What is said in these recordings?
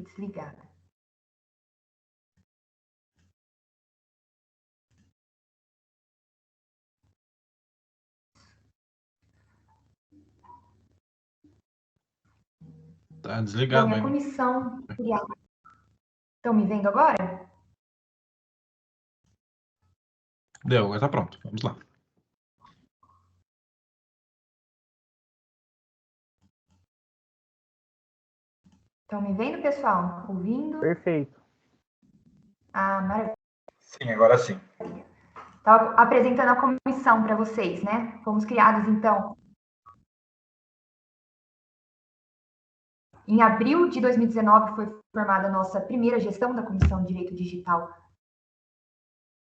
desligada. Tá desligado. Bom, a comissão criada... Estão me vendo agora? Deu, agora tá pronto. Vamos lá. Estão me vendo, pessoal? Ouvindo? Perfeito. Ah, maravilha. Sim, agora sim. Estava apresentando a comissão para vocês, né? Fomos criados, então, em abril de 2019, foi formada a nossa primeira gestão da Comissão de Direito Digital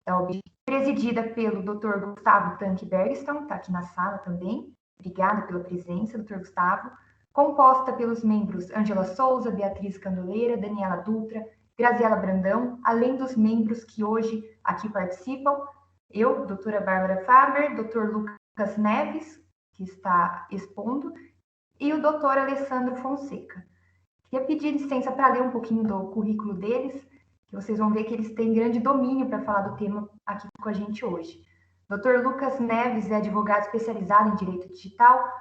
da OAB, presidida pelo Dr. Gustavo Tanque Bergstrom, está aqui na sala também. Obrigada pela presença, Dr. Gustavo. Composta pelos membros Ângela Souza, Beatriz Candoleira, Daniela Dutra, Graziela Brandão, além dos membros que hoje aqui participam, eu, doutora Bárbara Faber, doutor Lucas Neves, que está expondo, e o doutor Alessandro Fonseca. Queria pedir licença para ler um pouquinho do currículo deles, que vocês vão ver que eles têm grande domínio para falar do tema aqui com a gente hoje. Dr. Lucas Neves é advogado especializado em direito digital,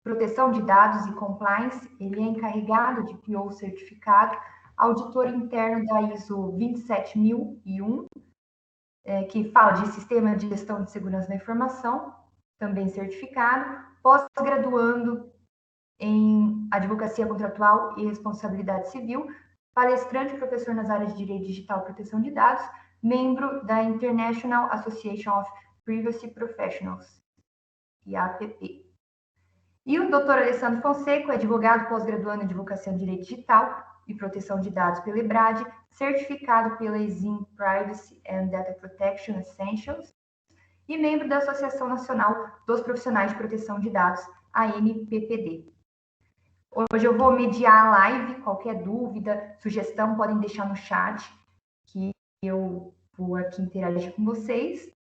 proteção de dados e compliance. Ele é encarregado de PO certificado, auditor interno da ISO 27001, que fala de Sistema de Gestão de Segurança da Informação, também certificado, pós-graduando em Advocacia Contratual e Responsabilidade Civil, palestrante e professor nas áreas de Direito Digital e Proteção de Dados, membro da International Association of Privacy Professionals, IAPP. E o Dr. Alessandro Fonseca é advogado pós-graduando em Advocacia em Direito Digital e Proteção de Dados pela EBRAD, certificado pela EXIM Privacy and Data Protection Essentials e membro da Associação Nacional dos Profissionais de Proteção de Dados, ANPPD. Hoje eu vou mediar a live, qualquer dúvida, sugestão, podem deixar no chat, que eu vou aqui interagir com vocês.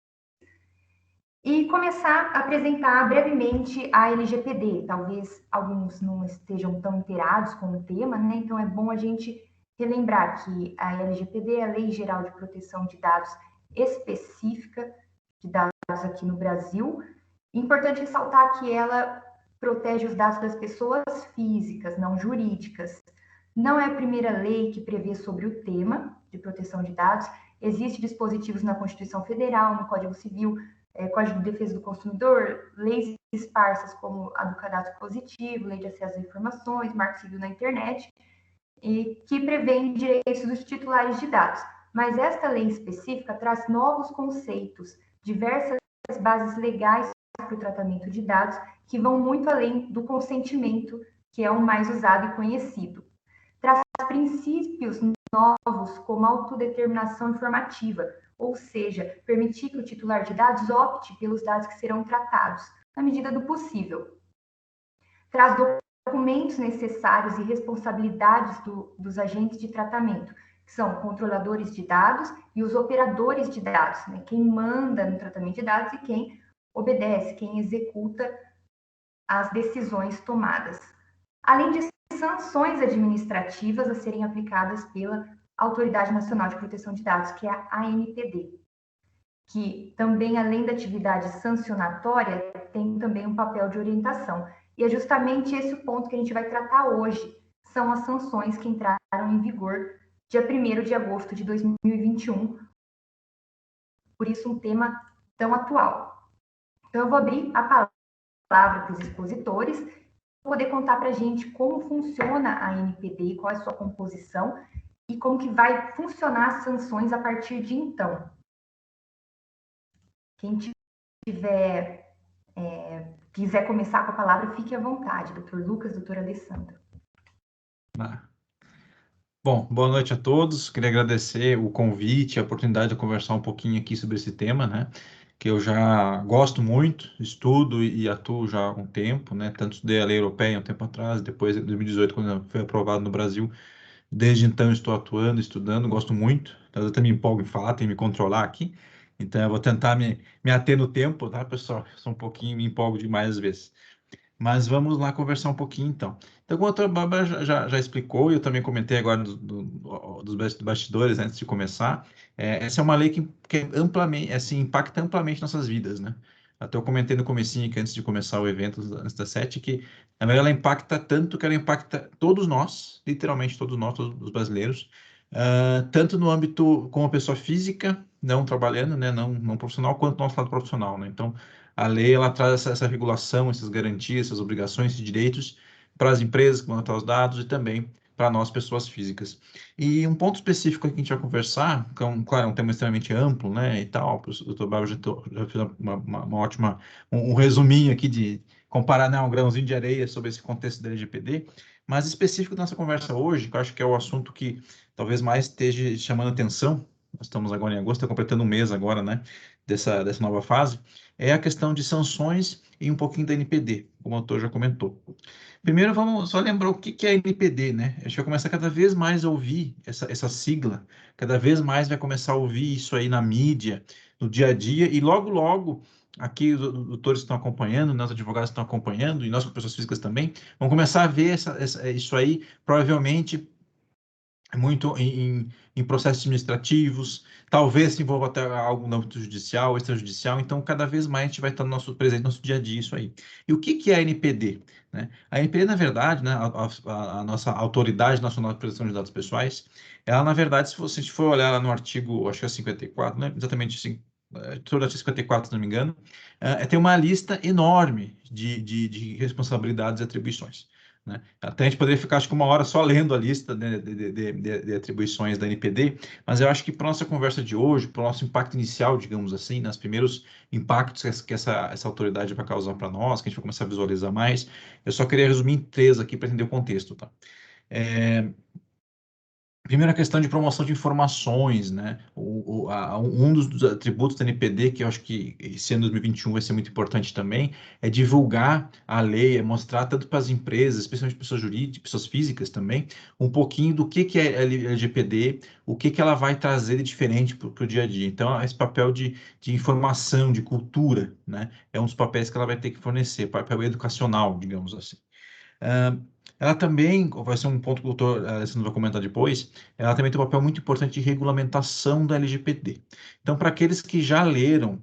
E começar a apresentar brevemente a LGPD. Talvez alguns não estejam tão inteirados com o tema, né? Então é bom a gente relembrar que a LGPD é a Lei Geral de Proteção de Dados específica de dados aqui no Brasil. Importante ressaltar que ela protege os dados das pessoas físicas, não jurídicas. Não é a primeira lei que prevê sobre o tema de proteção de dados. Existem dispositivos na Constituição Federal, no Código Civil, Código de Defesa do Consumidor, leis esparsas como a do cadastro positivo, lei de acesso às informações, marco civil na internet, e que prevêem direitos dos titulares de dados. Mas esta lei específica traz novos conceitos, diversas bases legais para o tratamento de dados, que vão muito além do consentimento, que é o mais usado e conhecido. Traz princípios novos, como autodeterminação informativa, ou seja, permitir que o titular de dados opte pelos dados que serão tratados, na medida do possível. Traz documentos necessários e responsabilidades dos agentes de tratamento, que são controladores de dados e os operadores de dados, né? Quem manda no tratamento de dados e quem obedece, quem executa as decisões tomadas. Além de sanções administrativas a serem aplicadas pela Autoridade Nacional de Proteção de Dados, que é a ANPD, que também, além da atividade sancionatória, tem também um papel de orientação. E é justamente esse o ponto que a gente vai tratar hoje, são as sanções que entraram em vigor dia 1º de agosto de 2021, por isso um tema tão atual. Então, eu vou abrir a palavra para os expositores, poder contar para a gente como funciona a ANPD, qual é a sua composição e como que vai funcionar as sanções a partir de então. Quem quiser começar com a palavra, fique à vontade, doutor Lucas, doutora Alessandra. Bom, boa noite a todos. Queria agradecer o convite, a oportunidade de conversar um pouquinho aqui sobre esse tema, né? Que eu já gosto muito, estudo e atuo já há um tempo, né? Tanto estudei a lei europeia um tempo atrás, depois, em 2018, quando foi aprovado no Brasil. Desde então, estou atuando, estudando, gosto muito. Então, eu até me empolgo em falar, tenho que me controlar aqui. Então, eu vou tentar me ater no tempo, tá, pessoal? Sou um pouquinho, me empolgo demais às vezes. Mas vamos lá conversar um pouquinho, então. Então, como a doutora Bárbara já explicou, e eu também comentei agora dos bastidores antes de começar, essa é uma lei que é amplamente, assim, impacta amplamente nossas vidas, né? Até eu comentei no comecinho, que antes de começar o evento, antes das 7, que na verdade ela impacta tanto que ela impacta todos nós, literalmente todos nós, todos os brasileiros, tanto no âmbito como pessoa física, não trabalhando, né, não profissional, quanto no nosso lado profissional, né? Então, a lei, ela traz essa regulação, essas garantias, essas obrigações e direitos para as empresas que vão tratar os dados e também para nós, pessoas físicas. E um ponto específico que a gente vai conversar, que é claro, um tema extremamente amplo, né, e tal, o doutor Bárbara já fez uma ótima, um resuminho aqui de comparar, né, um grãozinho de areia sobre esse contexto da LGPD, mas específico da nossa conversa hoje, que eu acho que é o assunto que talvez mais esteja chamando atenção, nós estamos agora em agosto, está completando um mês agora, né, dessa nova fase, é a questão de sanções e um pouquinho da NPD, como o autor já comentou. Primeiro, vamos só lembrar o que é NPD, né? A gente vai começar cada vez mais a ouvir essa sigla, cada vez mais vai começar a ouvir isso aí na mídia, no dia a dia, e logo, logo, aqui os doutores estão acompanhando, nós advogados estão acompanhando, e nós, como pessoas físicas também, vamos começar a ver isso aí, provavelmente muito em processos administrativos, talvez se envolva até algo no âmbito judicial, extrajudicial, então cada vez mais a gente vai estar no nosso presente, no nosso dia a dia isso aí. E o que é a NPD? Né? A NPD, na verdade, né, a nossa Autoridade Nacional de Proteção de Dados Pessoais, ela, na verdade, se a gente for olhar lá no artigo, acho que é 54, né, exatamente assim, sobre o artigo 54, se não me engano, tem uma lista enorme de responsabilidades e atribuições. Né? Até a gente poderia ficar, acho que 1 hora só lendo a lista, né, de atribuições da NPD, mas eu acho que para a nossa conversa de hoje, para o nosso impacto inicial, digamos assim, nos primeiros impactos que essa autoridade vai causar para nós, que a gente vai começar a visualizar mais, eu só queria resumir em 3 aqui para entender o contexto. Tá? Primeiro, a questão de promoção de informações, né? Um dos atributos da NPD, que eu acho que esse ano 2021 vai ser muito importante também, é divulgar a lei, é mostrar tanto para as empresas, especialmente pessoas jurídicas, pessoas físicas também, um pouquinho do que é a LGPD, o que ela vai trazer de diferente para o dia a dia. Então, esse papel de informação, de cultura, né? É um dos papéis que ela vai ter que fornecer, papel educacional, digamos assim. Ela também, vai ser um ponto que o doutor Alessandro vai comentar depois, ela também tem um papel muito importante de regulamentação da LGPD. Então, para aqueles que já leram,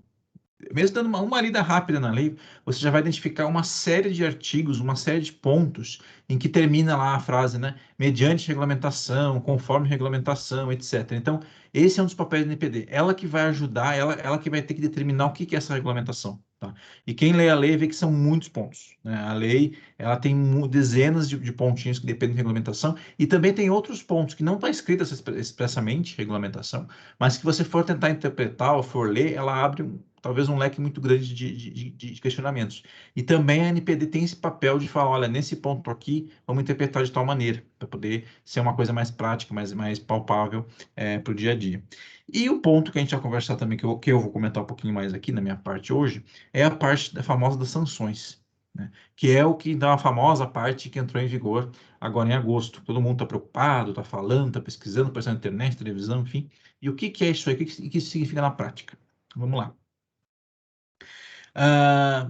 mesmo dando uma lida rápida na lei, você já vai identificar uma série de artigos, uma série de pontos em que termina lá a frase, né? Mediante regulamentação, conforme regulamentação, etc. Então, esse é um dos papéis da NPD. Ela que vai ajudar, ela que vai ter que determinar o que é essa regulamentação. Tá? E quem lê a lei vê que são muitos pontos. Né? A lei ela tem dezenas de pontinhos que dependem de regulamentação e também tem outros pontos que não está escrito expressamente regulamentação, mas que você for tentar interpretar ou for ler, ela abre talvez um leque muito grande de questionamentos. E também a NPD tem esse papel de falar, olha, nesse ponto aqui, vamos interpretar de tal maneira, para poder ser uma coisa mais prática, mais palpável para o dia a dia. E o ponto que a gente vai conversar também, que eu vou comentar um pouquinho mais aqui na minha parte hoje, é a parte da famosa das sanções, né? Que é o que dá a famosa parte que entrou em vigor agora em agosto. Todo mundo está preocupado, está falando, está pesquisando, aparecendo na internet, televisão, enfim. E o que é isso aí? O que isso significa na prática? Vamos lá.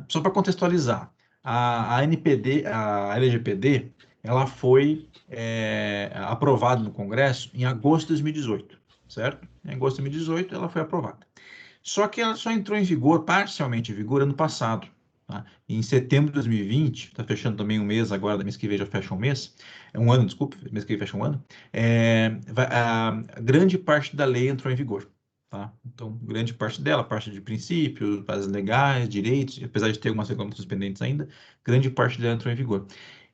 Só para contextualizar, a NPD, a LGPD, ela foi aprovada no Congresso em agosto de 2018, certo? Em agosto de 2018 ela foi aprovada. Só que ela só entrou em vigor, parcialmente em vigor, ano passado. Tá? Em setembro de 2020, está fechando também um mês agora, mês que vem já fecha um mês, um ano, desculpa, mês que vem fecha um ano, a grande parte da lei entrou em vigor. Tá? Então, grande parte dela, parte de princípios, bases legais, direitos, apesar de ter algumas regulamentações pendentes ainda, grande parte dela entrou em vigor.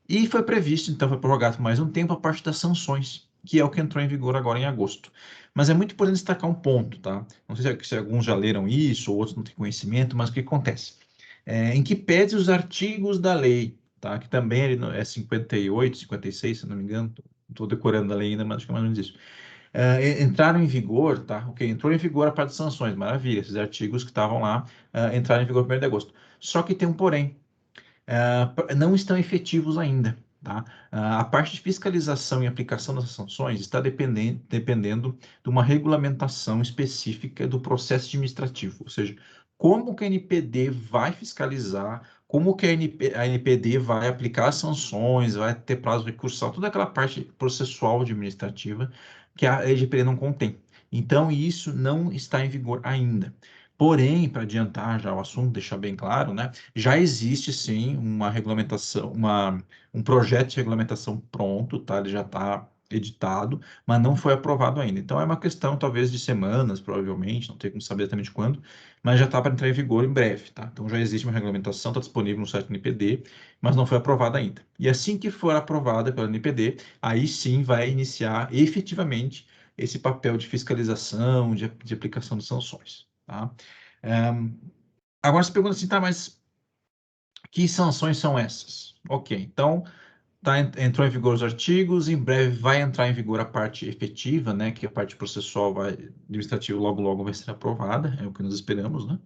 E foi previsto, então foi prorrogado por mais um tempo a parte das sanções, que é o que entrou em vigor agora em agosto. Mas é muito importante destacar um ponto, tá? Não sei se alguns já leram isso, ou outros não têm conhecimento, mas o que acontece? Em que pese os artigos da lei, tá? Que também é 58, 56, se não me engano, estou decorando a lei ainda, mas acho que é mais ou menos isso. Entraram em vigor, tá? Ok, entrou em vigor a parte de sanções, maravilha, esses artigos que estavam lá entraram em vigor no 1º de agosto. Só que tem um porém, não estão efetivos ainda. Tá? A parte de fiscalização e aplicação dessas sanções está dependendo de uma regulamentação específica do processo administrativo, ou seja, como que a NPD vai fiscalizar, como que a NPD vai aplicar as sanções, vai ter prazo recursal, toda aquela parte processual administrativa que a LGPD não contém. Então, isso não está em vigor ainda. Porém, para adiantar já o assunto, deixar bem claro, né, já existe sim uma regulamentação, um projeto de regulamentação pronto, tá? Ele já está editado, mas não foi aprovado ainda. Então, é uma questão talvez de semanas, provavelmente, não tem como saber exatamente quando, mas já está para entrar em vigor em breve, tá? Então, já existe uma regulamentação, está disponível no site do NPD, mas não foi aprovada ainda. E assim que for aprovada pela NPD, aí sim vai iniciar efetivamente esse papel de fiscalização, de aplicação de sanções, tá? Agora você pergunta assim, tá, mas que sanções são essas? Ok, então entrou em vigor os artigos, em breve vai entrar em vigor a parte efetiva, né, que a parte processual administrativa logo vai ser aprovada, é o que nós esperamos, né?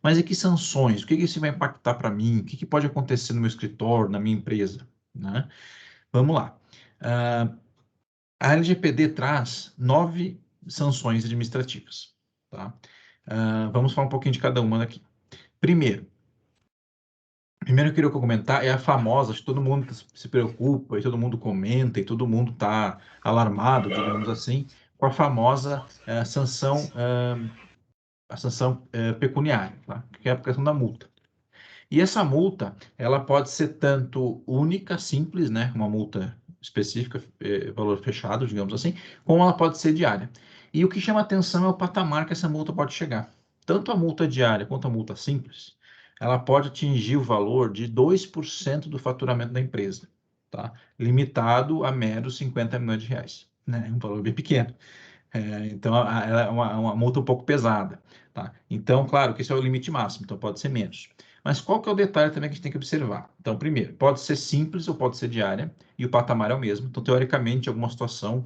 Mas e que sanções? O que isso vai impactar para mim? O que pode acontecer no meu escritório, na minha empresa, né? Vamos lá. A LGPD traz 9 sanções administrativas, tá? Vamos falar um pouquinho de cada uma aqui. Primeiro que eu queria comentar é a famosa, acho que todo mundo se preocupa, e todo mundo comenta, e todo mundo está alarmado, digamos assim, com a famosa sanção pecuniária, tá? Que é a aplicação da multa. E essa multa, ela pode ser tanto única, simples, né, uma multa específica, valor fechado, digamos assim, como ela pode ser diária. E o que chama atenção é o patamar que essa multa pode chegar. Tanto a multa diária quanto a multa simples, ela pode atingir o valor de 2% do faturamento da empresa, tá? Limitado a meros 50 milhões de reais, né? Um valor bem pequeno. Então, ela é uma multa um pouco pesada, tá? Então, claro que esse é o limite máximo, então pode ser menos. Mas qual que é o detalhe também que a gente tem que observar? Então, primeiro, pode ser simples ou pode ser diária, e o patamar é o mesmo. Então, teoricamente, alguma situação,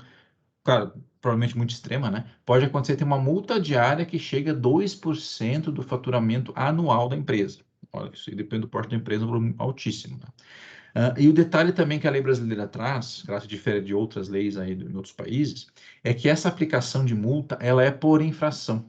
claro, provavelmente muito extrema, né? Pode acontecer ter uma multa diária que chega a 2% do faturamento anual da empresa. Olha, isso aí depende do porte da empresa, um volume altíssimo, né? E o detalhe também que a lei brasileira traz, que ela se difere de outras leis aí em outros países, é que essa aplicação de multa, ela é por infração.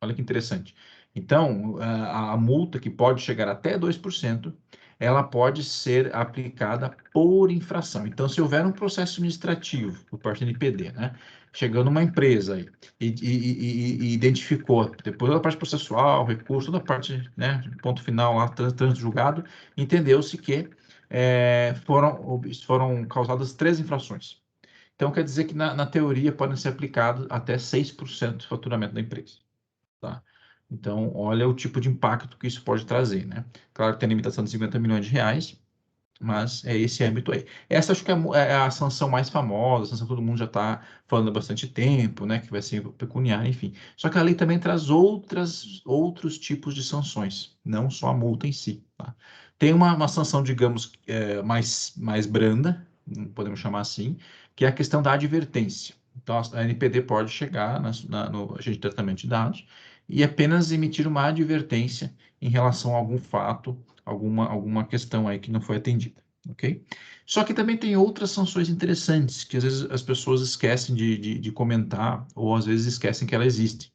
Olha que interessante. Então, a multa, que pode chegar até 2%, ela pode ser aplicada por infração. Então, se houver um processo administrativo por parte do NPD, né, chegando uma empresa aí, e identificou, depois da parte processual, recurso, toda a parte, né, ponto final lá, trânsito julgado, entendeu-se que foram causadas 3 infrações. Então, quer dizer que, na teoria, podem ser aplicados até 6% do faturamento da empresa. Tá? Então, olha o tipo de impacto que isso pode trazer, né? Claro que tem a limitação de 50 milhões de reais, mas é esse âmbito aí. Essa acho que é a sanção mais famosa, a sanção que todo mundo já está falando há bastante tempo, né? Que vai ser pecuniária, enfim. Só que a lei também traz outros tipos de sanções, não só a multa em si, tá? Tem uma sanção, digamos, mais branda, podemos chamar assim, que é a questão da advertência. Então, a NPD pode chegar no agente de tratamento de dados e apenas emitir uma advertência em relação a algum fato, alguma questão aí que não foi atendida, ok? Só que também tem outras sanções interessantes, que às vezes as pessoas esquecem de comentar, ou às vezes esquecem que ela existe,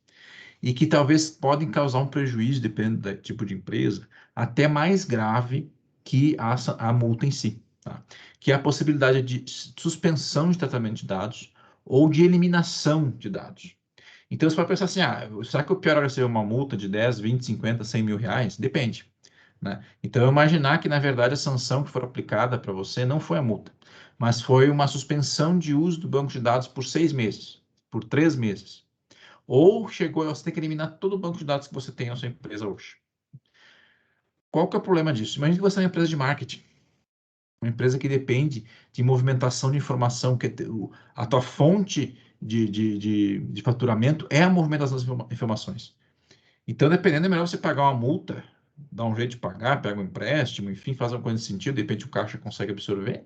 e que talvez podem causar um prejuízo, dependendo do tipo de empresa, até mais grave que a multa em si, tá? Que é a possibilidade de suspensão de tratamento de dados ou de eliminação de dados. Então, você pode pensar assim, será que o pior é receber uma multa de 10, 20, 50, 100 mil reais? Depende, né? Então, imaginar que, na verdade, a sanção que for aplicada para você não foi a multa, mas foi uma suspensão de uso do banco de dados por 6 meses, por 3 meses. Ou chegou, você tem que eliminar todo o banco de dados que você tem na sua empresa hoje. Qual que é o problema disso? Imagina que você é uma empresa de marketing, uma empresa que depende de movimentação de informação, que a tua fonte de faturamento é a movimentação das informações. Então, dependendo, é melhor você pagar uma multa, dar um jeito de pagar, pega um empréstimo, enfim, faz uma coisa nesse sentido, de repente o caixa consegue absorver,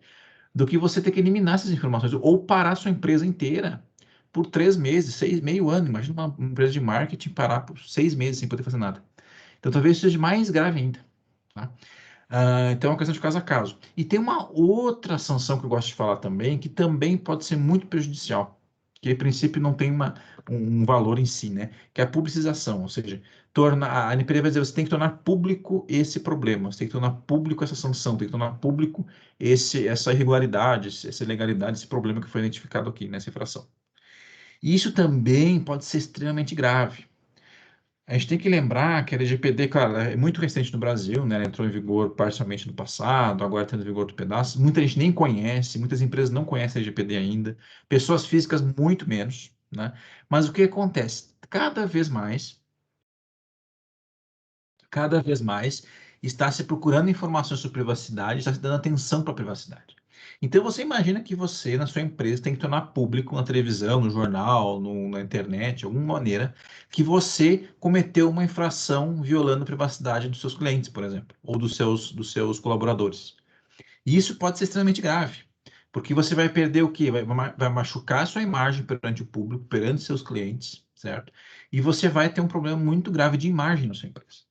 do que você ter que eliminar essas informações ou parar a sua empresa inteira por 3 meses, 6, meio ano. Imagina uma empresa de marketing parar por 6 meses sem poder fazer nada. Então, talvez seja mais grave ainda, tá? Então, é uma questão de caso a caso. E tem uma outra sanção que eu gosto de falar também, que também pode ser muito prejudicial, que a princípio não tem um valor em si, né? Que é a publicização, ou seja, a ANPD vai dizer, você tem que tornar público esse problema, você tem que tornar público essa sanção, tem que tornar público essa irregularidade, essa ilegalidade, esse problema que foi identificado aqui nessa infração. E isso também pode ser extremamente grave. A gente tem que lembrar que a LGPD, claro, é muito recente no Brasil, né? Ela entrou em vigor parcialmente no passado, agora está em vigor outro pedaço. Muita gente nem conhece, muitas empresas não conhecem a LGPD ainda, pessoas físicas muito menos, né? Mas o que acontece? Cada vez mais está se procurando informações sobre privacidade, está se dando atenção para a privacidade. Então você imagina que você, na sua empresa, tem que tornar público na televisão, no jornal, na internet, de alguma maneira, que você cometeu uma infração violando a privacidade dos seus clientes, por exemplo, ou dos seus colaboradores. E isso pode ser extremamente grave, porque você vai perder o quê? Vai machucar a sua imagem perante o público, perante seus clientes, certo? E você vai ter um problema muito grave de imagem na sua empresa.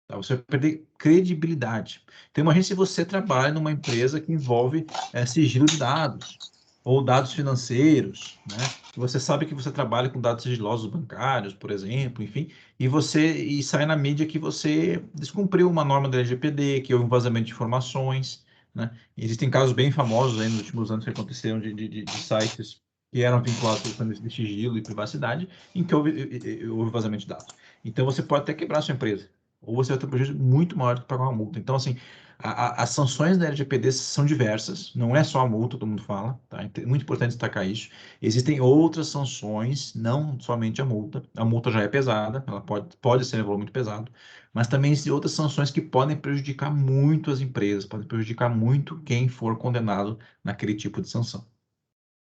Tá? Você vai perder credibilidade. Então, imagine se você trabalha numa empresa que envolve sigilo de dados ou dados financeiros, né? Você sabe que você trabalha com dados sigilosos bancários, por exemplo, enfim, e sai na mídia que você descumpriu uma norma da LGPD, que houve um vazamento de informações, né? Existem casos bem famosos aí nos últimos anos que aconteceram de sites que eram vinculados a questões de sigilo e privacidade, em que houve vazamento de dados. Então, você pode até quebrar a sua empresa ou você vai ter um prejuízo muito maior do que pagar uma multa. Então, assim, as sanções da LGPD são diversas, não é só a multa, todo mundo fala, tá? É muito importante destacar isso. Existem outras sanções, não somente a multa. A multa já é pesada, ela pode ser um valor muito pesado, mas também existem outras sanções que podem prejudicar muito as empresas, podem prejudicar muito quem for condenado naquele tipo de sanção,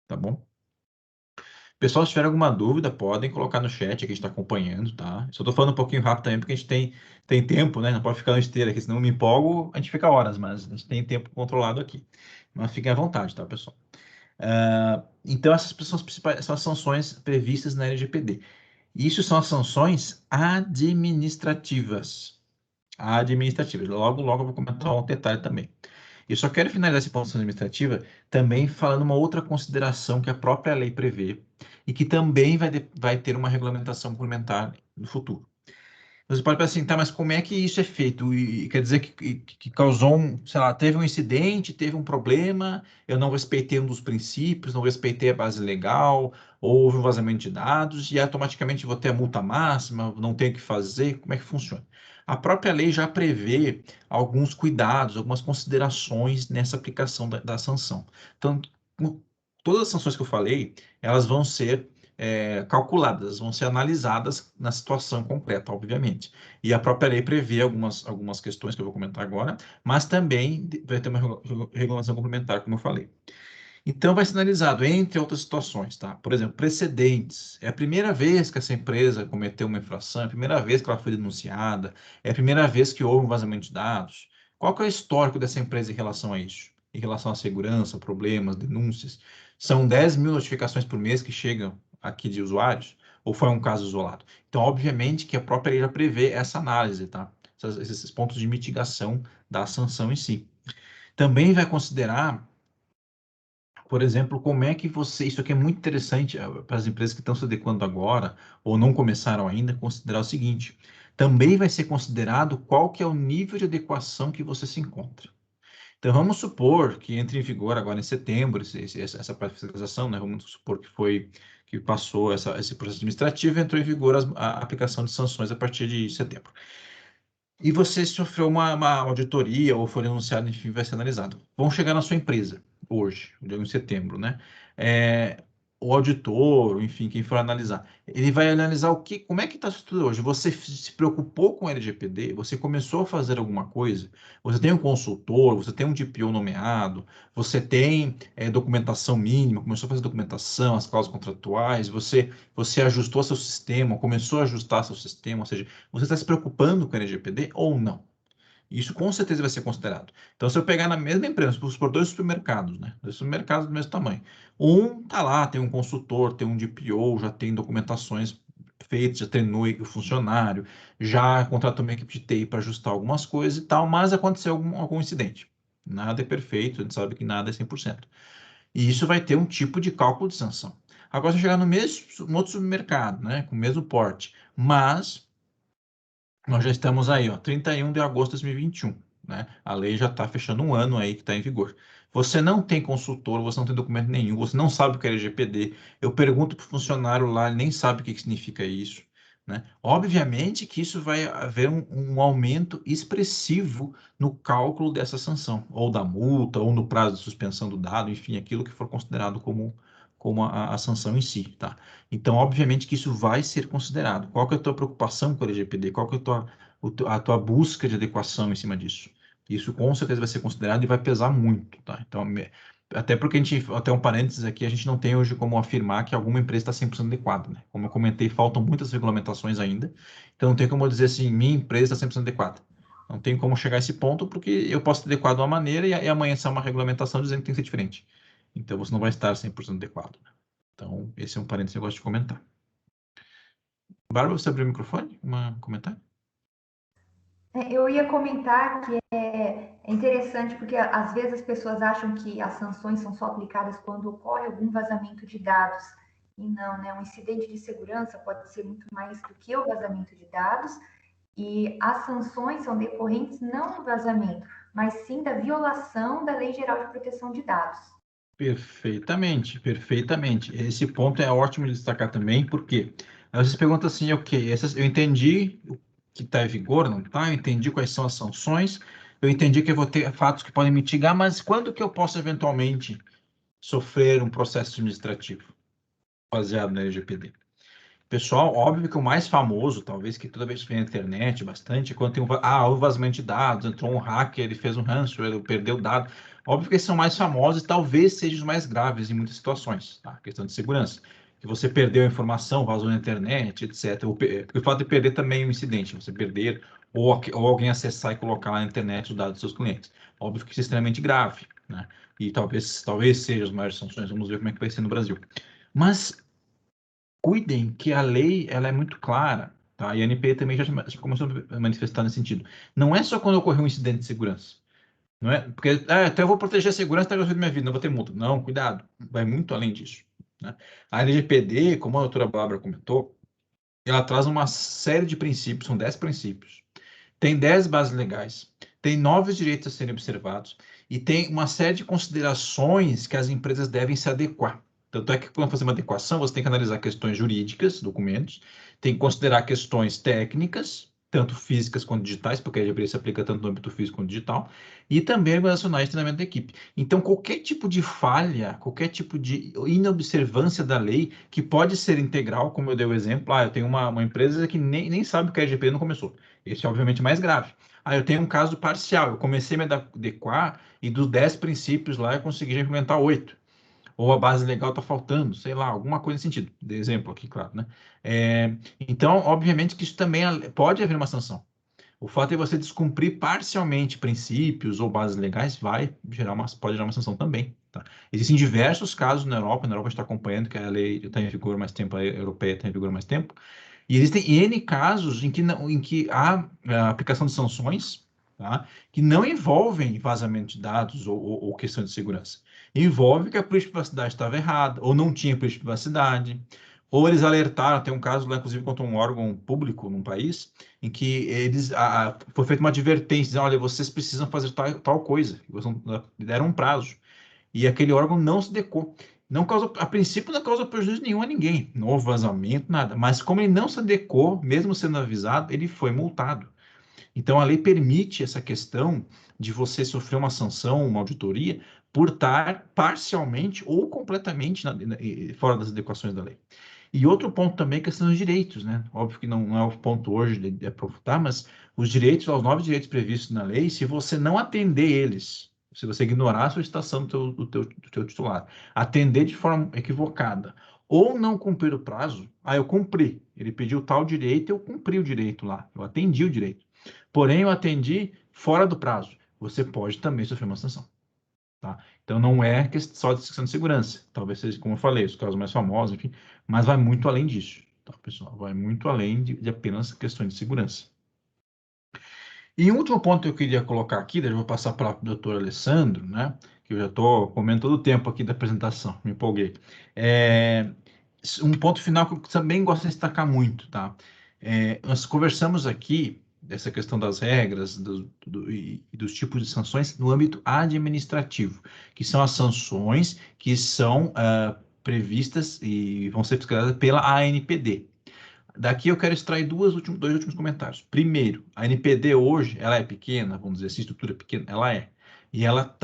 tá bom? Pessoal, se tiver alguma dúvida, podem colocar no chat que a gente está acompanhando, tá? Só estou falando um pouquinho rápido também, porque a gente tem tempo, né? Não pode ficar no esteira aqui, senão eu me empolgo, a gente fica horas, mas a gente tem tempo controlado aqui. Mas fiquem à vontade, tá, pessoal? Então, essas são as principais são as sanções previstas na LGPD. Isso são as sanções administrativas. Administrativas. Logo, logo eu vou comentar um detalhe também. Eu só quero finalizar esse ponto de sanção administrativa também falando uma outra consideração que a própria lei prevê e que também vai ter uma regulamentação complementar no futuro. Você pode pensar assim, tá, mas como é que isso é feito? E quer dizer que causou sei lá, teve um incidente, teve um problema, eu não respeitei um dos princípios, não respeitei a base legal, houve um vazamento de dados e automaticamente vou ter a multa máxima, não tenho o que fazer, como é que funciona? A própria lei já prevê alguns cuidados, algumas considerações nessa aplicação da sanção. Então, todas as sanções que eu falei, elas vão ser calculadas, vão ser analisadas na situação concreta, obviamente. E a própria lei prevê algumas questões que eu vou comentar agora, mas também vai ter uma regulação complementar, como eu falei. Então, vai ser analisado, entre outras situações, tá? Por exemplo, precedentes. É a primeira vez que essa empresa cometeu uma infração, é a primeira vez que ela foi denunciada, é a primeira vez que houve um vazamento de dados. Qual que é o histórico dessa empresa em relação a isso? Em relação à segurança, problemas, denúncias? São 10 mil notificações por mês que chegam aqui de usuários? Ou foi um caso isolado? Então, obviamente que a própria lei já prevê essa análise, tá? Esses pontos de mitigação da sanção em si. Também vai considerar, por exemplo, como é que você. Isso aqui é muito interessante para as empresas que estão se adequando agora ou não começaram ainda, considerar o seguinte: também vai ser considerado qual que é o nível de adequação que você se encontra. Então, vamos supor que entre em vigor agora em setembro essa fiscalização, né? Vamos supor que passou esse processo administrativo e entrou em vigor a aplicação de sanções a partir de setembro. E você sofreu uma auditoria ou foi denunciado, enfim, vai ser analisado. Vão chegar na sua empresa hoje, em setembro, né? O auditor, enfim, quem for analisar, ele vai analisar como é que está a estrutura hoje. Você se preocupou com o LGPD? Você começou a fazer alguma coisa? Você tem um consultor? Você tem um DPO nomeado? Você tem documentação mínima? Começou a fazer documentação, as cláusulas contratuais? Você ajustou seu sistema? Começou a ajustar seu sistema? Ou seja, você está se preocupando com a LGPD ou não? Isso com certeza vai ser considerado. Então, se eu pegar na mesma empresa, por dois supermercados, né? Dois supermercados do mesmo tamanho. Um tá lá, tem um consultor, tem um DPO, já tem documentações feitas, já treinou o funcionário, já contratou uma equipe de TI para ajustar algumas coisas e tal, mas aconteceu algum incidente. Nada é perfeito, a gente sabe que nada é 100%. E isso vai ter um tipo de cálculo de sanção. Agora, se eu chegar no outro supermercado, né, com o mesmo porte, mas nós já estamos aí, ó, 31 de agosto de 2021, né? A lei já está fechando um ano aí que está em vigor. Você não tem consultor, você não tem documento nenhum, você não sabe o que é LGPD. Eu pergunto para o funcionário lá, ele nem sabe o que significa isso, né? Obviamente que isso vai haver um aumento expressivo no cálculo dessa sanção, ou da multa, ou no prazo de suspensão do dado, enfim, aquilo que for considerado como a sanção em si, tá? Então, obviamente que isso vai ser considerado. Qual que é a tua preocupação com o LGPD? Qual que é a tua busca de adequação em cima disso? Isso com certeza vai ser considerado e vai pesar muito, tá? Então, até porque a gente, até um parênteses aqui, a gente não tem hoje como afirmar que alguma empresa está 100% adequada, né? Como eu comentei, faltam muitas regulamentações ainda, então não tem como eu dizer assim, minha empresa está 100% adequada. Não tem como chegar a esse ponto, porque eu posso ter adequado de uma maneira e amanhã sair uma regulamentação dizendo que tem que ser diferente. Então, você não vai estar 100% adequado, né? Então, esse é um parênteses que eu gosto de comentar. Bárbara, você abriu o microfone? Um comentário? Eu ia comentar que é interessante porque às vezes as pessoas acham que as sanções são só aplicadas quando ocorre algum vazamento de dados. E não, né? Um incidente de segurança pode ser muito mais do que o vazamento de dados. E as sanções são decorrentes não do vazamento, mas sim da violação da Lei Geral de Proteção de Dados. Perfeitamente, perfeitamente. Esse ponto é ótimo de destacar também, porque aí vocês perguntam assim, ok, eu entendi o que está em vigor, não está? Eu entendi quais são as sanções, eu entendi que eu vou ter fatos que podem mitigar, mas quando que eu posso eventualmente sofrer um processo administrativo baseado na LGPD? Pessoal, óbvio que o mais famoso, talvez que toda vez que vem na internet, bastante, quando tem o vazamento de dados, entrou um hacker, ele fez um ransomware, ele perdeu o dado. Óbvio que esses são mais famosos e talvez sejam os mais graves em muitas situações, tá? Questão de segurança. Que você perdeu a informação, vazou na internet, etc. O fato de perder também é um incidente, você perder ou alguém acessar e colocar na internet os dados dos seus clientes. Óbvio que isso é extremamente grave, né? E talvez sejam as maiores sanções, vamos ver como é que vai ser no Brasil. Mas cuidem que a lei ela é muito clara, tá? E a ANP também já começou a manifestar nesse sentido. Não é só quando ocorrer um incidente de segurança, não é? Porque, então eu vou proteger a segurança até o resto da minha vida, não vou ter multa. Não, cuidado, vai muito além disso, né? A LGPD, como a doutora Bárbara comentou, ela traz uma série de princípios, são 10 princípios. Tem 10 bases legais, tem 9 direitos a serem observados e tem uma série de considerações que as empresas devem se adequar. Tanto é que, quando fazer uma adequação, você tem que analisar questões jurídicas, documentos, tem que considerar questões técnicas, tanto físicas quanto digitais, porque a LGPD se aplica tanto no âmbito físico quanto digital, e também organizacionais de treinamento da equipe. Então, qualquer tipo de falha, qualquer tipo de inobservância da lei, que pode ser integral, como eu dei o exemplo, eu tenho uma empresa que nem sabe que a LGPD não começou. Esse é obviamente mais grave. Eu tenho um caso parcial. Eu comecei a me adequar e dos 10 princípios lá eu consegui já implementar 8. Ou a base legal está faltando, sei lá, alguma coisa nesse sentido. De exemplo aqui, claro, né? Então, obviamente que isso também pode haver uma sanção. O fato de você descumprir parcialmente princípios ou bases legais pode gerar uma sanção também. Tá? Existem diversos casos na Europa a gente está acompanhando que a lei está em vigor mais tempo, a europeia está em vigor mais tempo, e existem N casos em que há a aplicação de sanções, tá? Que não envolvem vazamento de dados ou questão de segurança. Envolve que a política de privacidade estava errada, ou não tinha política de privacidade, ou eles alertaram, tem um caso lá, inclusive, contra um órgão público num país, em que foi feita uma advertência, dizendo, olha, vocês precisam fazer tal coisa, deram um prazo. E aquele órgão não se adequou. Não causou, a princípio não causou prejuízo nenhum a ninguém, não houve vazamento, nada. Mas como ele não se adequou, mesmo sendo avisado, ele foi multado. Então a lei permite essa questão de você sofrer uma sanção, uma auditoria, por estar parcialmente ou completamente fora das adequações da lei. E outro ponto também é a questão dos direitos, né? Óbvio que não é o ponto hoje de aprofundar, mas os direitos, os 9 direitos previstos na lei, se você não atender eles, se você ignorar a solicitação do teu titular, atender de forma equivocada, ou não cumprir o prazo, eu cumpri. Ele pediu tal direito, eu cumpri o direito lá, eu atendi o direito. Porém, eu atendi fora do prazo. Você pode também sofrer uma sanção. Tá? Então, não é só de questão de segurança. Talvez seja, como eu falei, os casos mais famosos, enfim, mas vai muito além disso, tá, pessoal? Vai muito além de apenas questões de segurança. E um último ponto que eu queria colocar aqui, daí eu vou passar para o doutor Alessandro, né? Que eu já estou comendo todo o tempo aqui da apresentação, me empolguei. um ponto final que eu também gosto de destacar muito, tá? Nós conversamos aqui dessa questão das regras e dos tipos de sanções no âmbito administrativo, que são as sanções que são previstas e vão ser fiscalizadas pela ANPD. Daqui eu quero extrair dois últimos comentários. Primeiro, a NPD hoje, ela é pequena, vamos dizer assim, estrutura pequena, ela é. E ela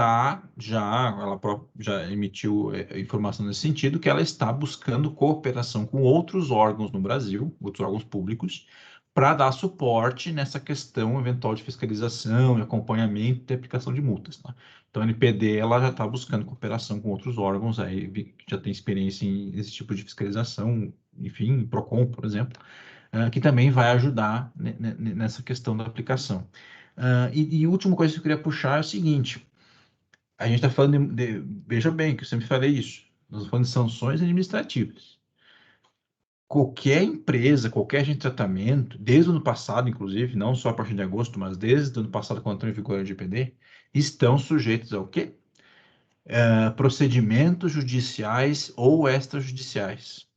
já emitiu informação nesse sentido, que ela está buscando cooperação com outros órgãos no Brasil, outros órgãos públicos, para dar suporte nessa questão eventual de fiscalização e acompanhamento e aplicação de multas, tá? Então, a NPD, ela já está buscando cooperação com outros órgãos aí, que já tem experiência nesse tipo de fiscalização, enfim, Procon, por exemplo, que também vai ajudar nessa questão da aplicação. E a última coisa que eu queria puxar é o seguinte: a gente está falando veja bem, que eu sempre falei isso, nós estamos falando de sanções administrativas. Qualquer empresa, qualquer agente de tratamento, desde o ano passado, inclusive, não só a partir de agosto, mas desde o ano passado, quando entrou em vigor a LGPD, estão sujeitos ao quê? Procedimentos judiciais ou extrajudiciais.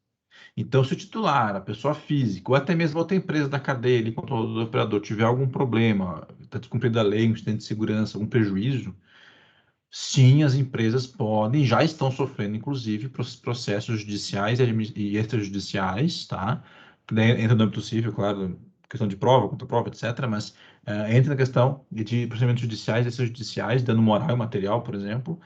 Então, se o titular, a pessoa física, ou até mesmo outra empresa da cadeia, ali, controlador do operador, tiver algum problema, está descumprida a lei, um incidente de segurança, algum prejuízo, sim, as empresas podem, já estão sofrendo, inclusive, processos judiciais e extrajudiciais, tá? Que daí entra no âmbito civil, claro, questão de prova, contra-prova, etc., mas entra na questão de procedimentos judiciais e extrajudiciais, dano moral e material, por exemplo,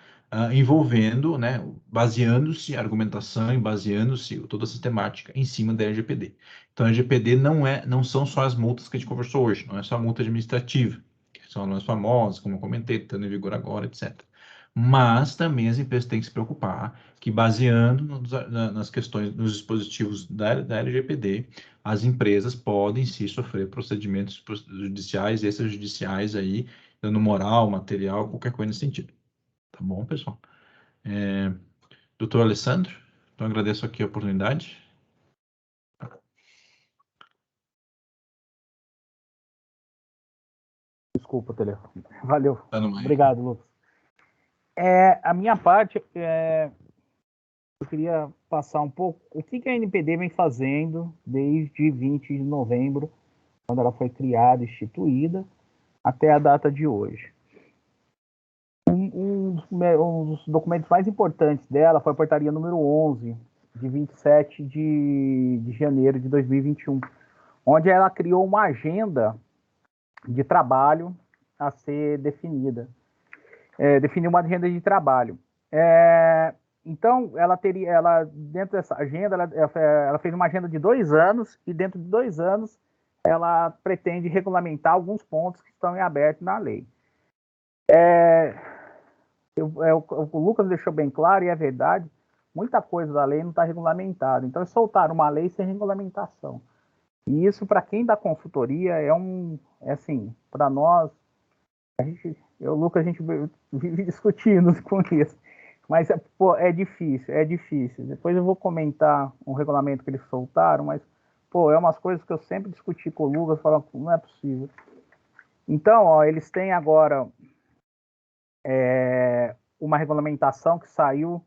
envolvendo, né, baseando-se, argumentação e baseando-se toda essa temática em cima da LGPD. Então, a LGPD não são só as multas que a gente conversou hoje, não é só a multa administrativa, que são as mais famosas, como eu comentei, estando em vigor agora, etc. Mas também as empresas têm que se preocupar que, baseando nas questões, nos dispositivos da LGPD, as empresas podem sim sofrer procedimentos judiciais e extrajudiciais aí, dando moral, material, qualquer coisa nesse sentido. Tá bom, pessoal? Doutor Alessandro, então agradeço aqui a oportunidade. Desculpa, telefone. Valeu. Tá no meio. Obrigado, Lucas. A minha parte, eu queria passar um pouco o que a NPD vem fazendo desde 20 de novembro, quando ela foi criada, instituída, até a data de hoje. Um dos documentos mais importantes dela foi a portaria número 11, de 27 de janeiro de 2021, onde ela criou uma agenda de trabalho a ser definida. Definiu uma agenda de trabalho. Então, dentro dessa agenda, ela fez uma agenda de 2 anos, e dentro de 2 anos, ela pretende regulamentar alguns pontos que estão em aberto na lei. O Lucas deixou bem claro, e é verdade, muita coisa da lei não está regulamentada. Então, eles soltaram uma lei sem regulamentação. E isso, para quem dá consultoria, assim, para nós, o Lucas, a gente vive discutindo com isso. Mas, é difícil. Depois eu vou comentar um regulamento que eles soltaram, mas, é umas coisas que eu sempre discuti com o Lucas, falando que não é possível. Então, eles têm agora uma regulamentação que saiu,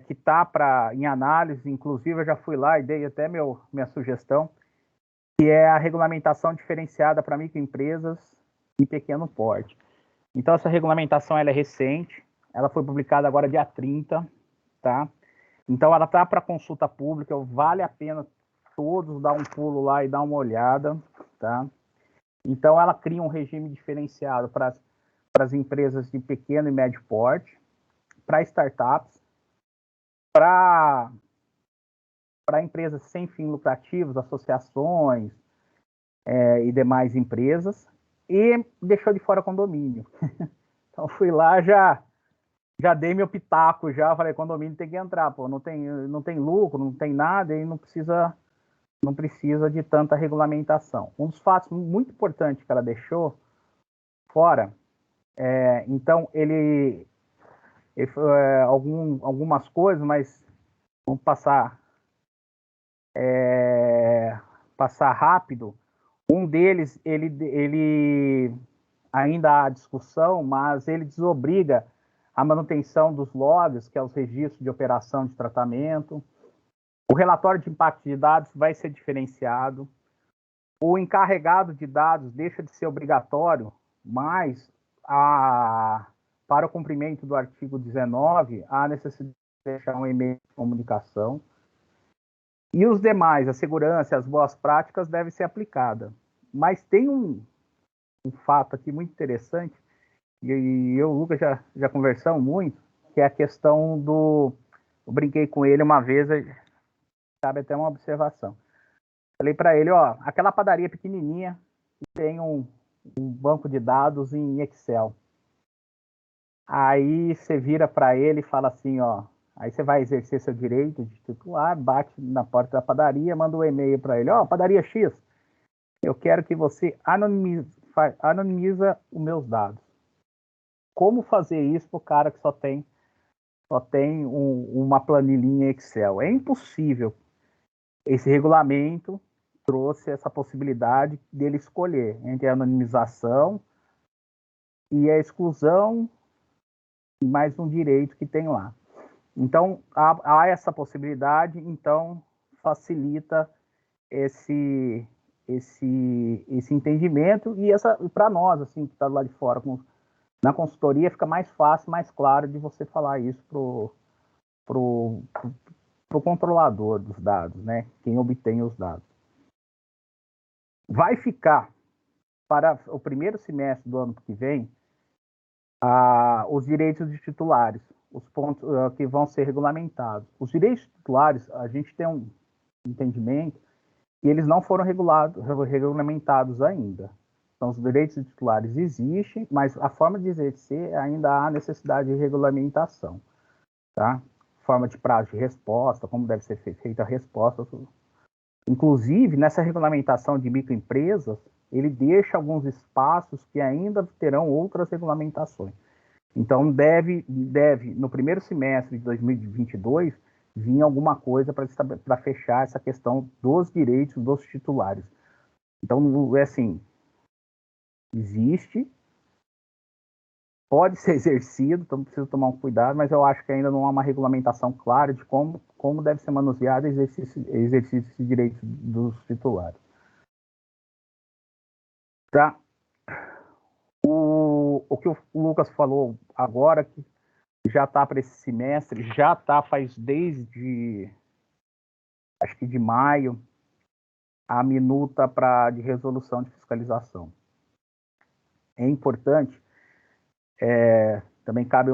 que está em análise, inclusive eu já fui lá e dei até minha sugestão, que é a regulamentação diferenciada para microempresas e pequeno porte. Então, essa regulamentação ela é recente, ela foi publicada agora dia 30, tá? Então, ela está para consulta pública, vale a pena todos dar um pulo lá e dar uma olhada, tá? Então, ela cria um regime diferenciado para as empresas de pequeno e médio porte, para startups, para empresas sem fins lucrativos, associações e demais empresas, e deixou de fora condomínio. Então, fui lá, já dei meu pitaco, falei, condomínio tem que entrar, não tem lucro, não tem nada, e não precisa de tanta regulamentação. Um dos fatos muito importantes que ela deixou fora, então, ele algumas coisas, mas vamos passar rápido. Um deles, ele ainda há discussão, mas ele desobriga a manutenção dos logs, que é os registros de operação de tratamento, O relatório de impacto de dados vai ser diferenciado. O encarregado de dados deixa de ser obrigatório, mas para o cumprimento do artigo 19, há necessidade de deixar um e-mail de comunicação. E os demais, a segurança e as boas práticas devem ser aplicadas. Mas tem um fato aqui muito interessante, e eu e o Lucas já conversamos muito, que é a questão do... Eu brinquei com ele uma vez, cabe até uma observação. Falei para ele, ó, aquela padaria pequenininha que tem um banco de dados em Excel. Aí você vira para ele e fala assim, ó, aí você vai exercer seu direito de titular, bate na porta da padaria, manda um e-mail para ele, ó, padaria X, eu quero que você anonimiza os meus dados. Como fazer isso para o cara que só tem uma planilhinha Excel? É impossível. Esse regulamento trouxe essa possibilidade dele escolher entre a anonimização e a exclusão e mais um direito que tem lá. Então, há essa possibilidade, então facilita esse entendimento e para nós, assim, que está lá de fora, na consultoria, fica mais fácil, mais claro de você falar isso pro controlador dos dados, né? Quem obtém os dados. Vai ficar para o primeiro semestre do ano que vem os direitos de titulares, os pontos que vão ser regulamentados. Os direitos de titulares, a gente tem um entendimento que eles não foram regulamentados ainda. Então, os direitos de titulares existem, mas a forma de exercer ainda há necessidade de regulamentação, tá? Forma de prazo de resposta, como deve ser feita a resposta. Inclusive, nessa regulamentação de microempresas, ele deixa alguns espaços que ainda terão outras regulamentações. Então, deve no primeiro semestre de 2022, vir alguma coisa para fechar essa questão dos direitos dos titulares. Então, é assim, existe, pode ser exercido, então precisa tomar um cuidado, mas eu acho que ainda não há uma regulamentação clara de como deve ser manuseado e exercício esse direito dos titulares. Tá? O que o Lucas falou agora, que já está para esse semestre, já está faz desde, acho que de maio, a minuta de resolução de fiscalização. É importante, também cabe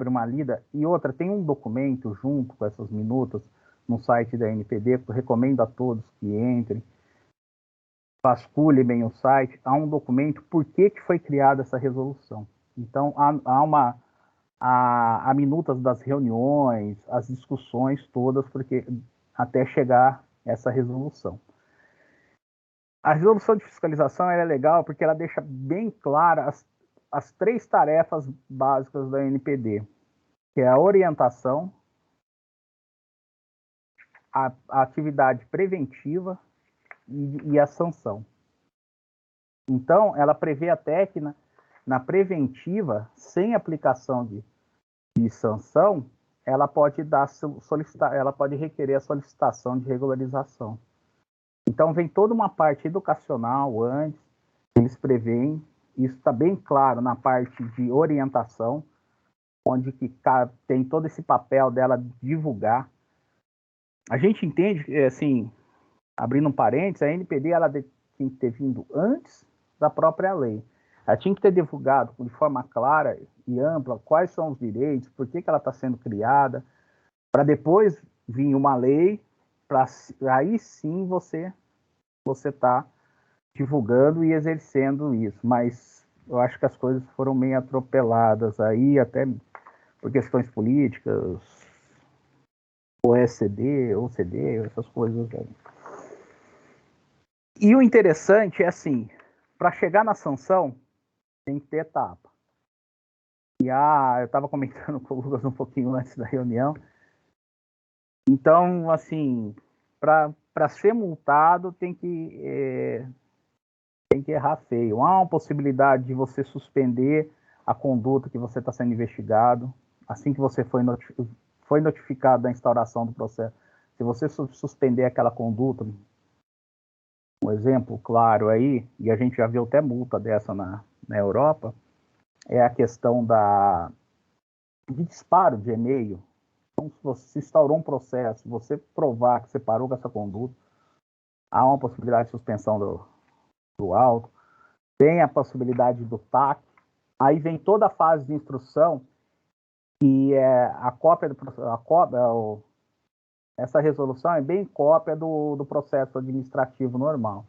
uma lida. E outra, tem um documento junto com essas minutas no site da NPD, que eu recomendo a todos que entrem, vasculhem bem o site. Há um documento por que foi criada essa resolução. Então, há minutas das reuniões, as discussões todas, porque até chegar essa resolução. A resolução de fiscalização é legal porque ela deixa bem clara as 3 tarefas básicas da NPD, que é a orientação, a atividade preventiva e a sanção. Então, ela prevê até que na preventiva, sem aplicação de sanção, ela pode requerer a solicitação de regularização. Então, vem toda uma parte educacional antes, eles preveem, isso está bem claro na parte de orientação, onde que tem todo esse papel dela divulgar. A gente entende, assim, abrindo um parênteses, a NPD ela tinha que ter vindo antes da própria lei. Ela tinha que ter divulgado de forma clara e ampla quais são os direitos, por que ela está sendo criada, para depois vir uma lei, para aí sim você está divulgando e exercendo isso. Mas eu acho que as coisas foram meio atropeladas aí, até por questões políticas, OECD, essas coisas aí. E o interessante é assim, para chegar na sanção, tem que ter etapa. E eu estava comentando com o Lucas um pouquinho antes da reunião. Então, assim, para ser multado, tem que errar feio. Há uma possibilidade de você suspender a conduta que você está sendo investigado, assim que você foi notificado da instauração do processo Se você suspender aquela conduta, um exemplo claro aí, e a gente já viu até multa dessa na Europa, é a questão de disparo de e-mail. Então, se você instaurou um processo, você provar que você parou com essa conduta, há uma possibilidade de suspensão do auto, tem a possibilidade do TAC, aí vem toda a fase de instrução, que é a cópia essa resolução é bem cópia do processo administrativo normal.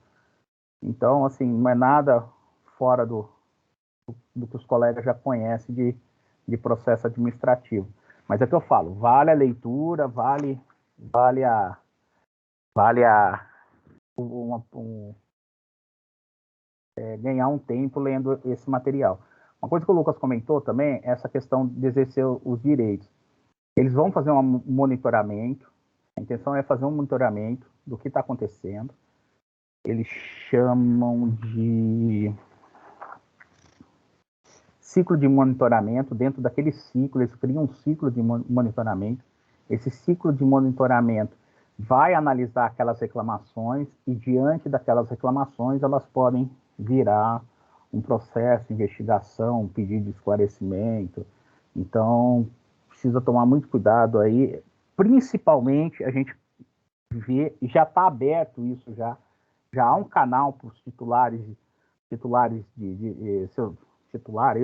Então, assim, não é nada fora do que os colegas já conhecem de processo administrativo. Mas é que eu falo, vale a leitura, vale ganhar um tempo lendo esse material. Uma coisa que o Lucas comentou também é essa questão de exercer os direitos. Eles vão fazer um monitoramento, a intenção é fazer um monitoramento do que está acontecendo. Eles chamam de ciclo de monitoramento. Dentro daquele ciclo, eles criam um ciclo de monitoramento. Esse ciclo de monitoramento vai analisar aquelas reclamações e, diante daquelas reclamações, elas podem virar um processo de investigação, um pedido de esclarecimento. Então, precisa tomar muito cuidado aí. Principalmente, a gente vê, e já está aberto isso, já há um canal para os titulares seu titular,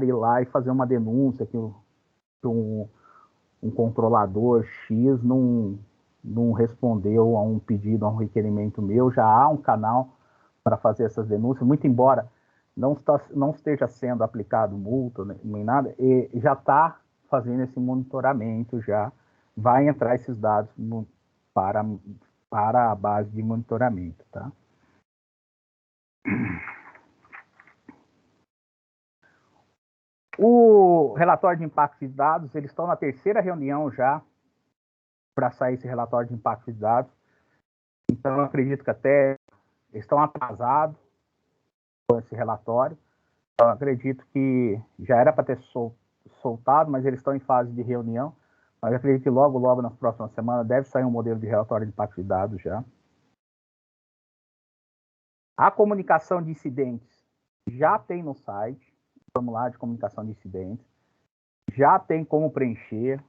ir lá e fazer uma denúncia que um controlador X não respondeu a um pedido, a um requerimento meu. Já há um canal para fazer essas denúncias, muito embora não esteja sendo aplicado multa nem nada, e já está fazendo esse monitoramento, já vai entrar esses dados para a base de monitoramento, tá? O relatório de impacto de dados, eles estão na terceira reunião já para sair esse relatório de impacto de dados. Então, eu acredito que até eles estão atrasados com esse relatório. Então, eu acredito que já era para ter soltado, mas eles estão em fase de reunião. Mas eu acredito que logo, nas próximas semanas, deve sair um modelo de relatório de impacto de dados já. A comunicação de incidentes já tem no site, formulário de comunicação de incidentes, já tem como preencher,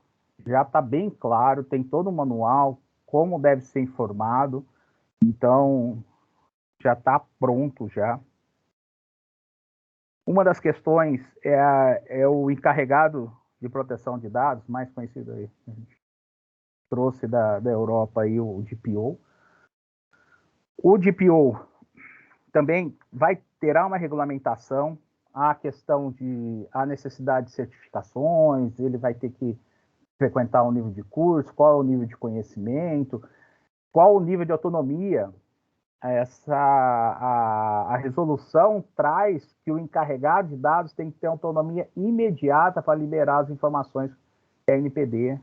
já está bem claro, tem todo o manual, como deve ser informado, então já está pronto já. Uma das questões é o encarregado de proteção de dados, mais conhecido aí, a gente trouxe da Europa aí o DPO. O DPO também terá uma regulamentação, a questão a necessidade de certificações, ele vai ter que frequentar um nível de curso, qual é o nível de conhecimento, qual o nível de autonomia. A resolução traz que o encarregado de dados tem que ter autonomia imediata para liberar as informações que a NPD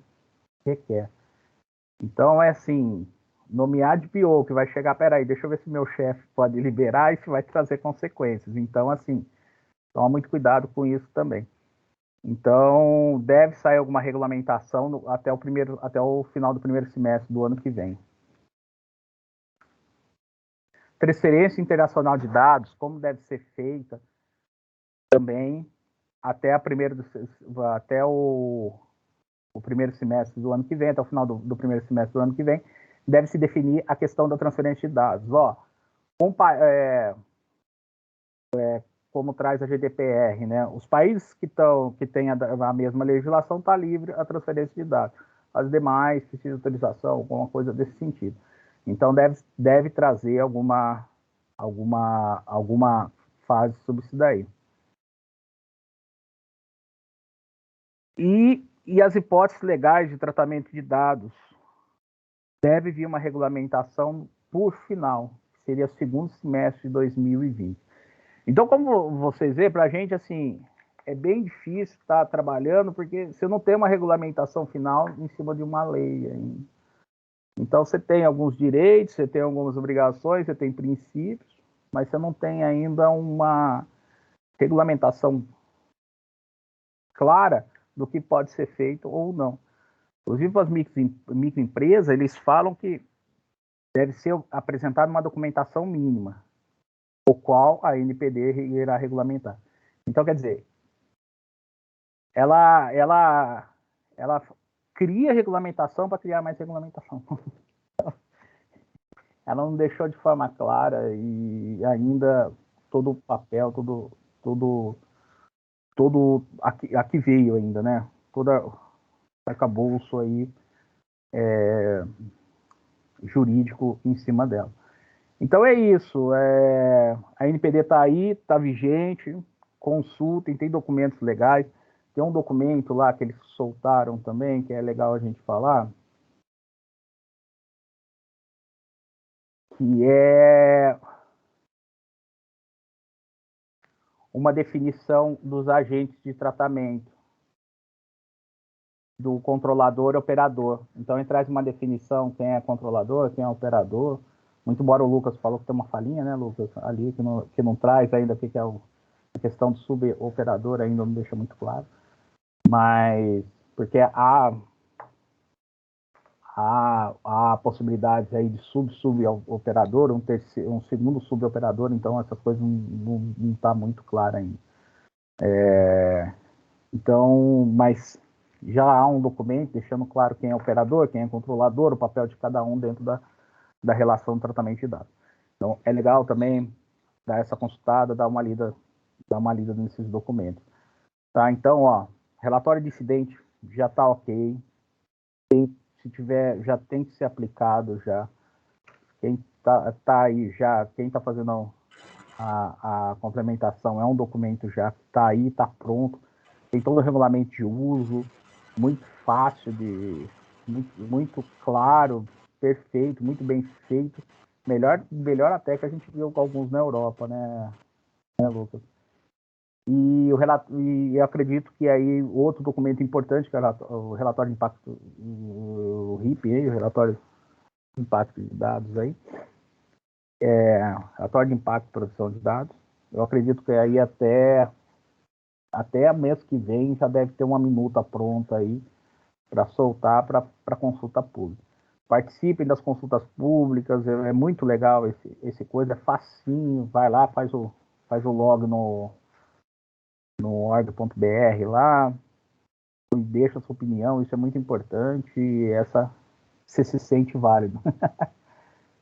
requer. Então, é assim, nomear de PO, que vai chegar, peraí, deixa eu ver se meu chefe pode liberar, isso vai trazer consequências. Então, assim, toma muito cuidado com isso também. Então, deve sair alguma regulamentação até o final do primeiro semestre do ano que vem. Transferência internacional de dados, como deve ser feita também até o primeiro semestre do ano que vem, até o final do primeiro semestre do ano que vem, deve se definir a questão da transferência de dados. Como traz a GDPR, né? Os países que têm a mesma legislação está livre a transferência de dados. As demais precisam de autorização, alguma coisa desse sentido. Então, deve trazer alguma fase sobre isso daí. E as hipóteses legais de tratamento de dados. Deve vir uma regulamentação por final, que seria o segundo semestre de 2020. Então, como vocês veem, para a gente, assim, é bem difícil estar trabalhando, porque você não tem uma regulamentação final em cima de uma lei ainda. Então, você tem alguns direitos, você tem algumas obrigações, você tem princípios, mas você não tem ainda uma regulamentação clara do que pode ser feito ou não. Inclusive, para as microempresas, eles falam que deve ser apresentada uma documentação mínima, o qual a NPD irá regulamentar. Então, quer dizer, ela cria regulamentação para criar mais regulamentação. Ela não deixou de forma clara e ainda todo o papel, todo aqui veio ainda, né? Todo arcabouço aí jurídico em cima dela. Então é isso. A NPD está aí, está vigente, consultem, tem documentos legais. Tem um documento lá que eles soltaram também, que é legal a gente falar, que é uma definição dos agentes de tratamento, do controlador e operador. Então, ele traz uma definição, quem é controlador, quem é operador. Muito embora o Lucas falou que tem uma falinha, né, Lucas, ali, que não traz ainda o que é a questão do suboperador, ainda não deixa muito claro. Mas, porque há possibilidades aí de suboperador, um segundo suboperador, então essas coisas não tá muito claro ainda. Então, mas já há um documento deixando claro quem é operador, quem é controlador, o papel de cada um dentro da relação de tratamento de dados. Então, é legal também dar essa consultada, dar uma lida nesses documentos. Tá? Então, ó, relatório de incidente já está ok. Se tiver, já tem que ser aplicado já. Quem tá aí já, quem está fazendo a complementação é um documento já que está aí, está pronto. Tem todo o regulamento de uso, muito fácil, muito claro, perfeito, muito bem feito. Melhor até que a gente viu com alguns na Europa, né Lucas? E eu acredito que aí outro documento importante, que é o relatório de impacto, o RIP, o relatório de impacto de dados aí, relatório de impacto e produção de dados. Eu acredito que aí até mês que vem já deve ter uma minuta pronta aí para soltar para consulta pública. Participem das consultas públicas, é muito legal esse coisa, é facinho, vai lá, faz o log no org.br lá, e deixa a sua opinião, isso é muito importante, e você se sente válido.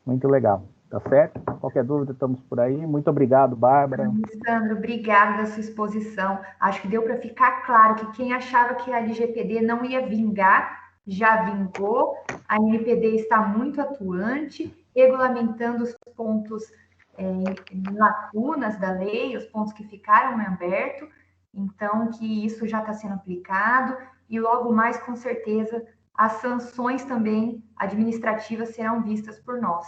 Muito legal, tá certo? Qualquer dúvida, estamos por aí. Muito obrigado, Bárbara. Sandro, obrigada da sua exposição. Acho que deu para ficar claro que quem achava que a LGPD não ia vingar, já vingou. A NPD está muito atuante, regulamentando os pontos lacunas da lei, os pontos que ficaram em aberto. Então, que isso já está sendo aplicado e logo mais, com certeza, as sanções também administrativas serão vistas por nós.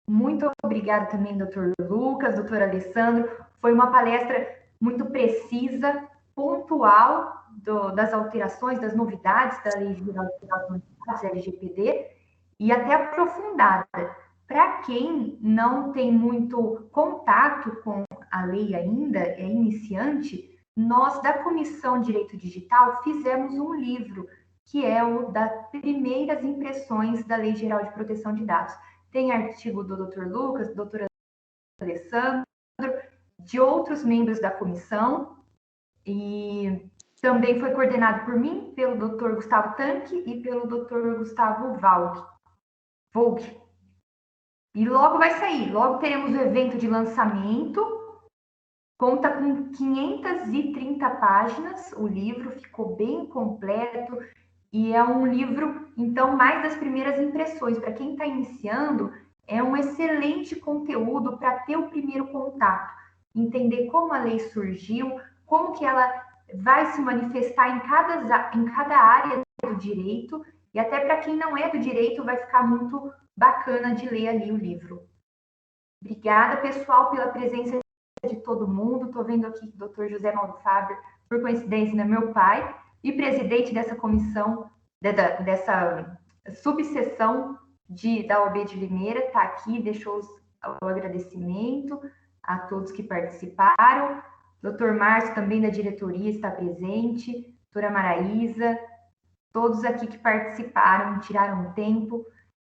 Muito obrigada também, doutor Lucas, doutor Alessandro. Foi uma palestra muito precisa, pontual das alterações, das novidades da Lei Geral de Proteção de Dados, LGPD, e até aprofundada. Para quem não tem muito contato com a lei ainda, é iniciante, nós, da Comissão Direito Digital, fizemos um livro, que é o das primeiras impressões da Lei Geral de Proteção de Dados. Tem artigo do Dr. Lucas, do Dr. Alessandro, de outros membros da comissão, e também foi coordenado por mim, pelo Dr. Gustavo Tanque e pelo Dr. Gustavo Vogue. E logo vai sair, logo teremos o evento de lançamento, conta com 530 páginas, o livro ficou bem completo, e é um livro, então, mais das primeiras impressões. Para quem está iniciando, é um excelente conteúdo para ter o primeiro contato, entender como a lei surgiu, como que ela vai se manifestar em cada área do direito, e até para quem não é do direito, vai ficar muito bacana de ler ali o livro. Obrigada, pessoal, pela presença de todo mundo. Estou vendo aqui que o Dr. José Mauro Fábio, por coincidência, é meu pai, e presidente dessa comissão, dessa subseção da OAB de Limeira, está aqui, deixou o agradecimento a todos que participaram. Doutor Márcio, também da diretoria, está presente, doutora Maraísa, todos aqui que participaram, tiraram um tempo.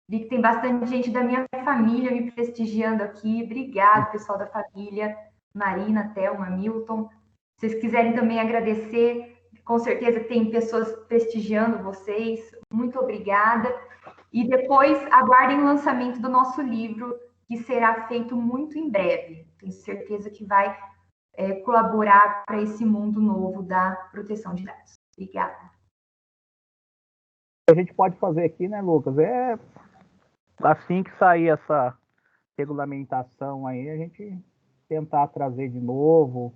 Vi que tem bastante gente da minha família me prestigiando aqui. Obrigado, pessoal da família, Marina, Thelma, Milton. Se vocês quiserem também agradecer, com certeza tem pessoas prestigiando vocês. Muito obrigada. E depois aguardem o lançamento do nosso livro, que será feito muito em breve. Tenho certeza que vai colaborar para esse mundo novo da proteção de dados. Obrigada. A gente pode fazer aqui, né, Lucas? Assim que sair essa regulamentação aí, a gente tentar trazer de novo,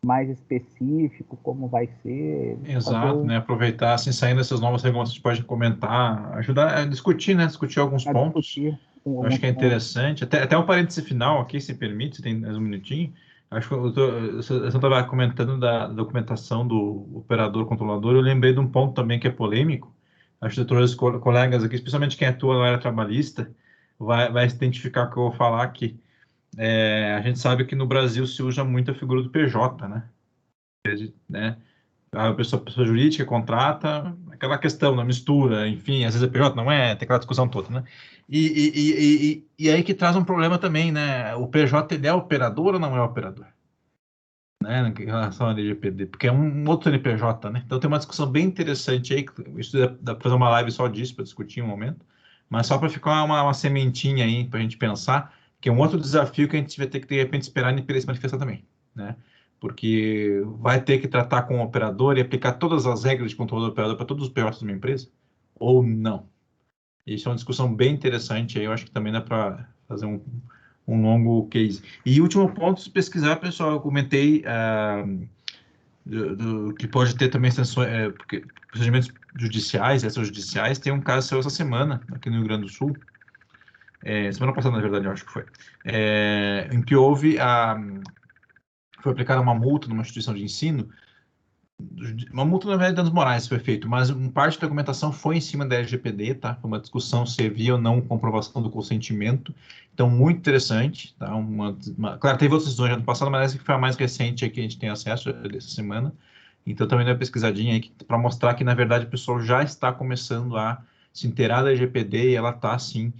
mais específico, como vai ser. Exato, né? Aproveitar, assim, saindo essas novas regulações, a gente pode comentar, ajudar a discutir, né? Discutir alguns pontos. Eu acho que é interessante. Até um parêntese final aqui, se permite, se tem mais um minutinho. Acho que eu estava comentando da documentação do operador controlador, eu lembrei de um ponto também que é polêmico. Acho que todos os colegas aqui, especialmente quem atua na área trabalhista, vai se identificar com o que eu vou falar aqui. A gente sabe que no Brasil se usa muito a figura do PJ, né? A pessoa jurídica contrata, aquela questão da mistura, enfim, às vezes é PJ, não é, tem aquela discussão toda, né? E aí que traz um problema também, né? O PJ, ele é operador ou não é operador? Né? Em relação ao LGPD, porque é um outro CNPJ, né? Então tem uma discussão bem interessante aí, isso dá para fazer uma live só disso, para discutir um momento, mas só para ficar uma sementinha aí, para a gente pensar, que é um outro desafio que a gente vai ter que, de repente, esperar ele se manifestar também, né? Porque vai ter que tratar com o operador e aplicar todas as regras de controle do operador para todos os PJs de uma empresa, ou não? Isso é uma discussão bem interessante aí, eu acho que também dá para fazer um longo case. E último ponto, se pesquisar, pessoal, eu comentei que pode ter também sanções, porque procedimentos judiciais, extrajudiciais, tem um caso seu essa semana, aqui no Rio Grande do Sul, semana passada, na verdade, eu acho que foi, em que foi aplicada uma multa numa instituição de ensino, uma multa, na verdade, de danos morais foi feito, mas parte da documentação foi em cima da LGPD, tá? Foi uma discussão se havia ou não comprovação do consentimento. Então, muito interessante, tá? Claro, teve outras decisões já no passado, mas essa que foi a mais recente aí que a gente tem acesso dessa semana. Então, também dá uma pesquisadinha aí para mostrar que, na verdade, o pessoal já está começando a se inteirar da LGPD e ela está, sim,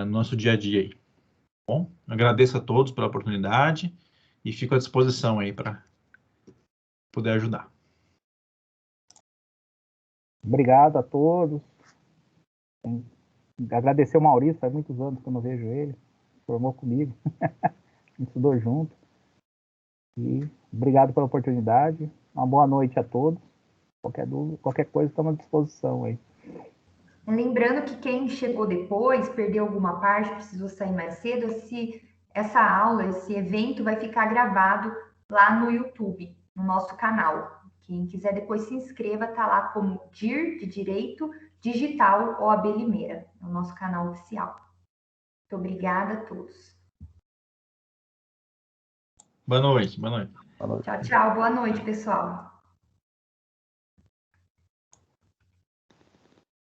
no nosso dia a dia aí. Bom, agradeço a todos pela oportunidade e fico à disposição aí para poder ajudar. Obrigado a todos. Agradecer o Maurício, faz muitos anos que eu não vejo ele. Formou comigo. A gente estudou junto. E obrigado pela oportunidade. Uma boa noite a todos. Qualquer dúvida, qualquer coisa, estamos à disposição aí. Lembrando que quem chegou depois, perdeu alguma parte, precisou sair mais cedo, essa aula, esse evento vai ficar gravado lá no YouTube, no nosso canal. Quem quiser depois se inscreva, tá lá como DIR, de Direito Digital OAB Limeira, no nosso canal oficial. Muito obrigada a todos. Boa noite, boa noite. Tchau, tchau. Boa noite, pessoal.